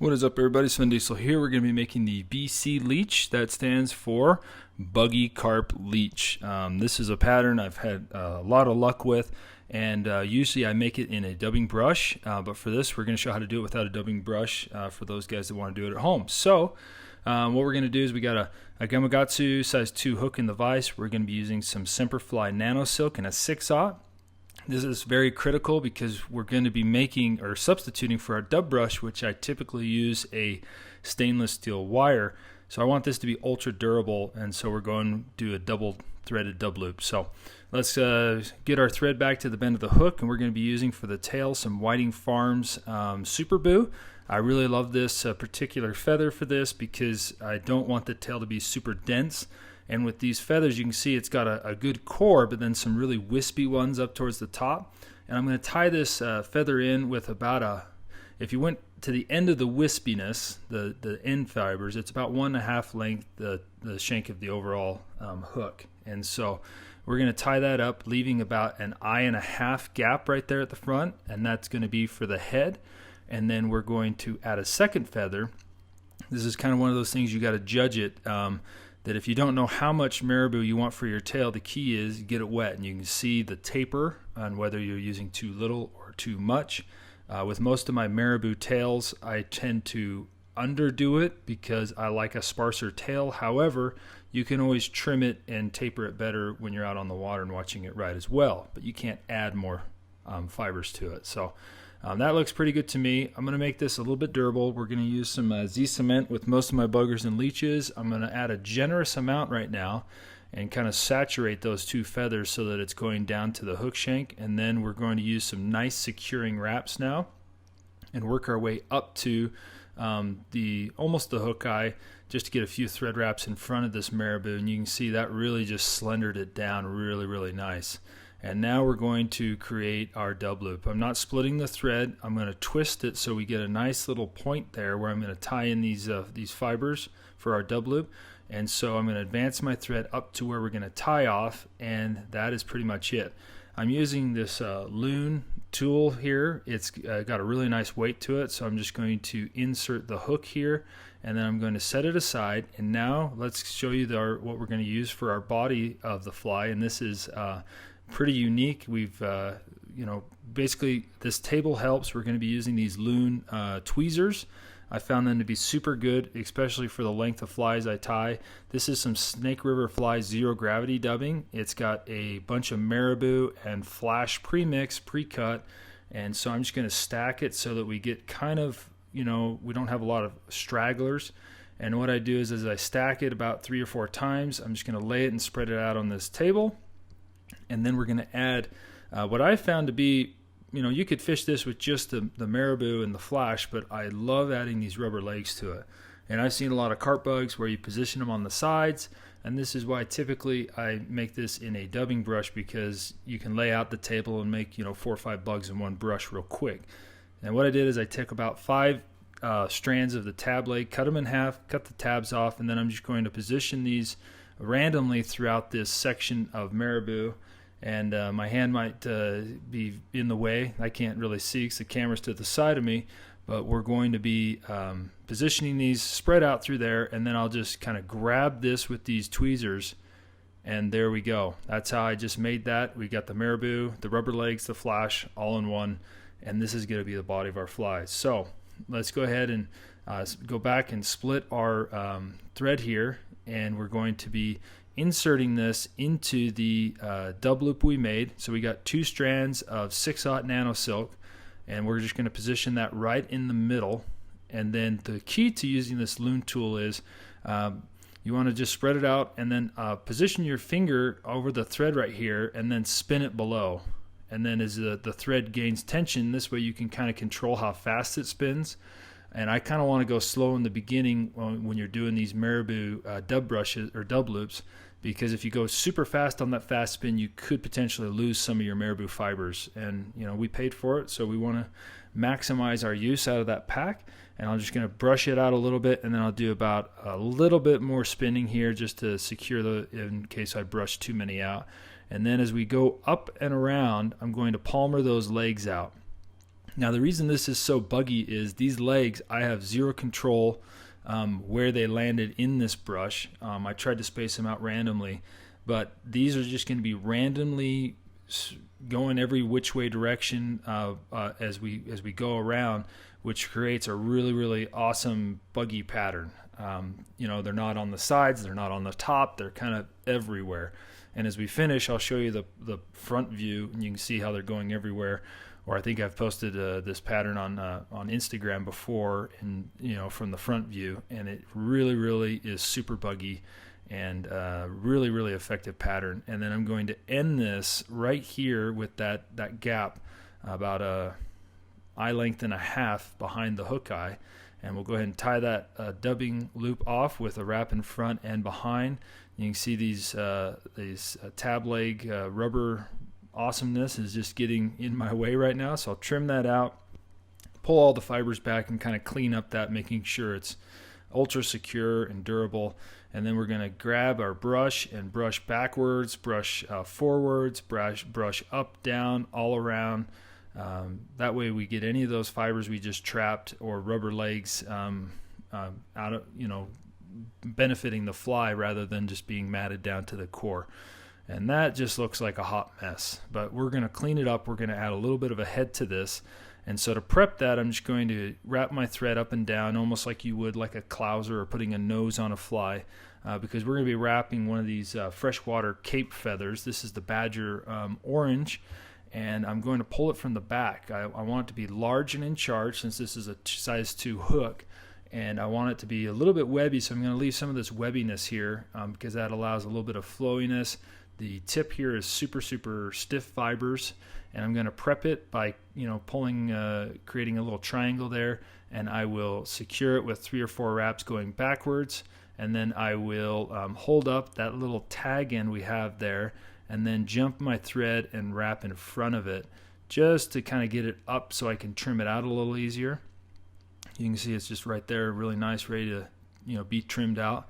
What is up, everybody? Sven Diesel here. We're going to be making the BC Leech. That stands for Buggy Carp Leech. This is a pattern I've had a lot of luck with, and usually I make it in a dubbing brush, but for this we're going to show how to do it without a dubbing brush for those guys that want to do it at home. So what we're going to do is we got a Gamakatsu size 2 hook in the vise. We're going to be using some Semperfli nano silk and a 6/0. This is very critical because we're going to be making or substituting for our dub brush, which I typically use a stainless steel wire. So I want this to be ultra durable, and so we're going to do a double threaded dub loop. So let's get our thread back to the bend of the hook, and we're going to be using for the tail some Whiting Farms Superbou. I really love this particular feather for this because I don't want the tail to be super dense. And with these feathers, you can see it's got a good core, but then some really wispy ones up towards the top. And I'm going to tie this feather in with about if you went to the end of the wispiness, the end fibers, it's about 1.5 length the shank of the overall hook. And so we're going to tie that up, leaving about 1.5 eye gap right there at the front, and that's going to be for the head. And then we're going to add a second feather. This is kind of one of those things you got to judge it. That if you don't know how much marabou you want for your tail, the key is get it wet, and you can see the taper on whether you're using too little or too much. With most of my marabou tails, I tend to underdo it because I like a sparser tail. However, you can always trim it and taper it better when you're out on the water and watching it ride as well, but you can't add more fibers to it. So that looks pretty good to me. I'm going to make this a little bit durable. We're going to use some Z cement with most of my buggers and leeches. I'm going to add a generous amount right now and kind of saturate those two feathers so that it's going down to the hook shank. And then we're going to use some nice securing wraps now and work our way up to almost the hook eye, just to get a few thread wraps in front of this marabou. And you can see that really just slendered it down really nice. And now we're going to create our dub loop. I'm not splitting the thread. I'm going to twist it so we get a nice little point there where I'm going to tie in these fibers for our dub loop. And so I'm going to advance my thread up to where we're going to tie off, and that is pretty much it. I'm using this loom tool here. It's got a really nice weight to it, so I'm just going to insert the hook here, and then I'm going to set it aside. And now let's show you what we're going to use for our body of the fly, and this is pretty unique. We've basically this table helps. We're going to be using these loom tweezers. I found them to be super good, especially for the length of flies I tie. This is some Snake River Fly zero gravity dubbing. It's got a bunch of marabou and flash pre-mix, pre-cut, and so I'm just going to stack it so that we get kind of, we don't have a lot of stragglers. And what I do is as I stack it about 3 or 4 times, I'm just going to lay it and spread it out on this table. And then we're going to add what I found to be, you could fish this with just the marabou and the flash, but I love adding these rubber legs to it. And I've seen a lot of carp bugs where you position them on the sides, and this is why typically I make this in a dubbing brush, because you can lay out the table and make 4 or 5 bugs in one brush real quick. And what I did is I took about 5 strands of the tab leg, cut them in half, cut the tabs off, and then I'm just going to position these randomly throughout this section of marabou. And my hand might be in the way. I can't really see because the camera's to the side of me, but we're going to be positioning these spread out through there, and then I'll just kind of grab this with these tweezers, and there we go. That's how I just made that. We got the marabou, the rubber legs, the flash all in one, and this is going to be the body of our flies. So let's go ahead and go back and split our thread here, and we're going to be inserting this into the dub loop we made. So we got 2 strands of 6/0 nano silk, and we're just going to position that right in the middle. And then the key to using this loom tool is you want to just spread it out and then position your finger over the thread right here and then spin it below. And then as the thread gains tension, this way you can kind of control how fast it spins. And I kind of want to go slow in the beginning when you're doing these marabou dub brushes or dub loops, because if you go super fast on that fast spin, you could potentially lose some of your marabou fibers. And we paid for it, so we want to maximize our use out of that pack. And I'm just going to brush it out a little bit, and then I'll do about a little bit more spinning here just to secure in case I brush too many out. And then as we go up and around, I'm going to palmer those legs out. Now the reason this is so buggy is these legs, I have zero control where they landed in this brush. I tried to space them out randomly, but these are just going to be randomly going every which way direction as we go around, which creates a really awesome buggy pattern. They're not on the sides, they're not on the top, they're kind of everywhere. And as we finish, I'll show you the front view, and you can see how they're going everywhere. Or I think I've posted this pattern on Instagram before, and from the front view, and it really is super buggy and really effective pattern. And then I'm going to end this right here with that gap about a eye length and a half behind the hook eye, and we'll go ahead and tie that dubbing loop off with a wrap in front and behind. You can see these tab leg rubber awesomeness is just getting in my way right now, so I'll trim that out, pull all the fibers back, and kind of clean up that, making sure it's ultra secure and durable. And then we're going to grab our brush and brush backwards, brush forwards, brush up, down, all around. That way we get any of those fibers we just trapped or rubber legs out of, benefiting the fly rather than just being matted down to the core. And that just looks like a hot mess, but we're going to clean it up. We're going to add a little bit of a head to this. And so to prep that, I'm just going to wrap my thread up and down, almost like you would like a clouser or putting a nose on a fly, because we're going to be wrapping one of these freshwater cape feathers. This is the Badger orange, and I'm going to pull it from the back. I want it to be large and in charge, since this is a size 2 hook, and I want it to be a little bit webby, so I'm going to leave some of this webbiness here because that allows a little bit of flowiness. The tip here is super stiff fibers, and I'm going to prep it by pulling, creating a little triangle there, and I will secure it with 3 or 4 wraps going backwards, and then I will hold up that little tag end we have there, and then jump my thread and wrap in front of it just to kind of get it up so I can trim it out a little easier. You can see it's just right there, really nice, ready to be trimmed out.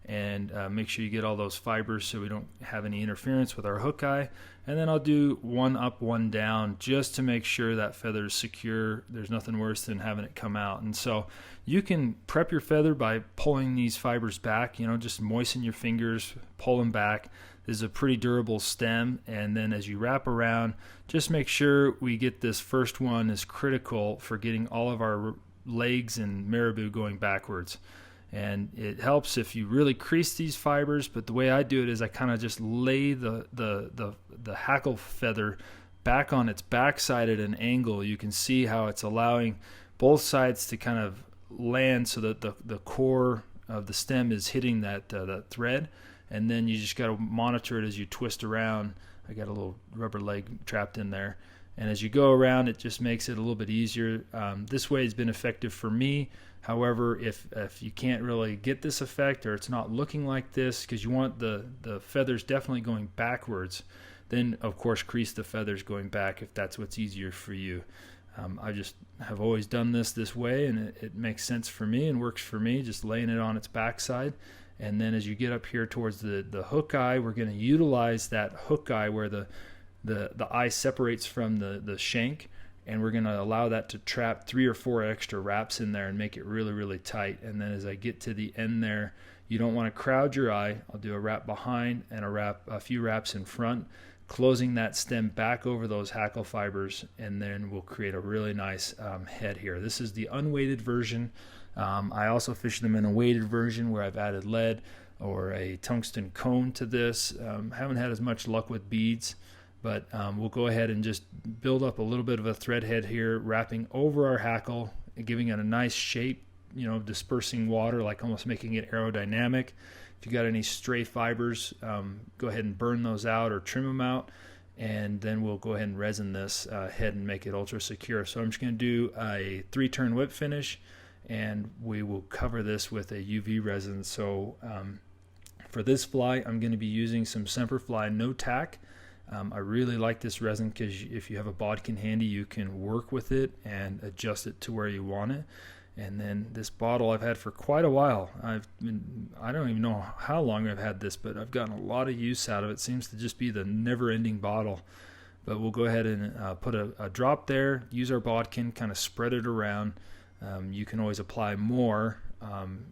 And make sure you get all those fibers so we don't have any interference with our hook eye. And then I'll do one up, one down, just to make sure that feather is secure. There's nothing worse than having it come out. And so you can prep your feather by pulling these fibers back, just moisten your fingers, pull them back. This is a pretty durable stem. And then as you wrap around, just make sure we get this first one is critical for getting all of our legs and marabou going backwards. And it helps if you really crease these fibers, but the way I do it is I kind of just lay the hackle feather back on its backside at an angle. You can see how it's allowing both sides to kind of land so that the core of the stem is hitting that thread, and then you just got to monitor it as you twist around. I got a little rubber leg trapped in there, and as you go around, it just makes it a little bit easier. This way has been effective for me. However, if you can't really get this effect, or it's not looking like this, because you want the feathers definitely going backwards, then of course crease the feathers going back if that's what's easier for you. I just have always done this way, and it makes sense for me and works for me, just laying it on its backside. And then as you get up here towards the hook eye, we're going to utilize that hook eye where the eye separates from the shank, and we're going to allow that to trap 3 or 4 extra wraps in there and make it really tight. And then as I get to the end there, you don't want to crowd your eye. I'll do a wrap behind and a few wraps in front, closing that stem back over those hackle fibers, and then we'll create a really nice head here. This is the unweighted version. I also fish them in a weighted version where I've added lead or a tungsten cone to this. Haven't had as much luck with beads, but we'll go ahead and just build up a little bit of a thread head here, wrapping over our hackle, giving it a nice shape, dispersing water, like almost making it aerodynamic. If you got any stray fibers, go ahead and burn those out or trim them out, and then we'll go ahead and resin this head and make it ultra secure. So I'm just going to do a 3-turn whip finish, and we will cover this with a UV resin. So for this fly, I'm going to be using some Semperfli no tack. I really like this resin because if you have a bodkin handy, you can work with it and adjust it to where you want it. And then this bottle I've had for quite a while. I don't even know how long I've had this, but I've gotten a lot of use out of it. It seems to just be the never-ending bottle. But we'll go ahead and put a drop there, use our bodkin, kind of spread it around. You can always apply more.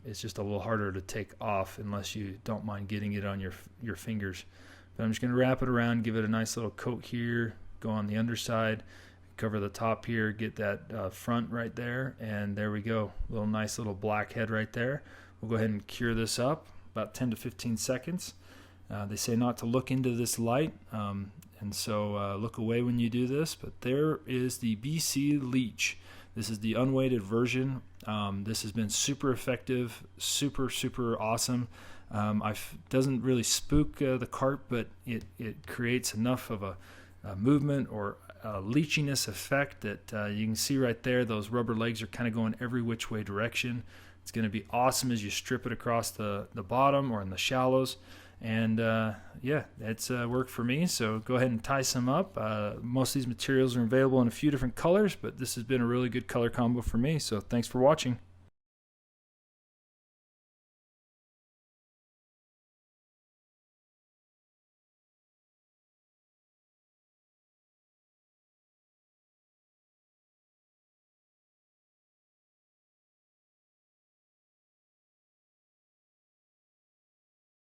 It's just a little harder to take off unless you don't mind getting it on your fingers. But I'm just going to wrap it around, give it a nice little coat here, go on the underside, cover the top here, get that front right there, and there we go. Nice little black head right there. We'll go ahead and cure this up about 10 to 15 seconds. They say not to look into this light, and so look away when you do this. But there is the BC Leech. This is the unweighted version. This has been super effective, super awesome. Doesn't really spook the carp, but it creates enough of a movement or a leechiness effect that you can see right there. Those rubber legs are kind of going every which way direction. It's going to be awesome as you strip it across the bottom or in the shallows. And yeah, it's worked for me. So go ahead and tie some up. Most of these materials are available in a few different colors, but this has been a really good color combo for me. So thanks for watching.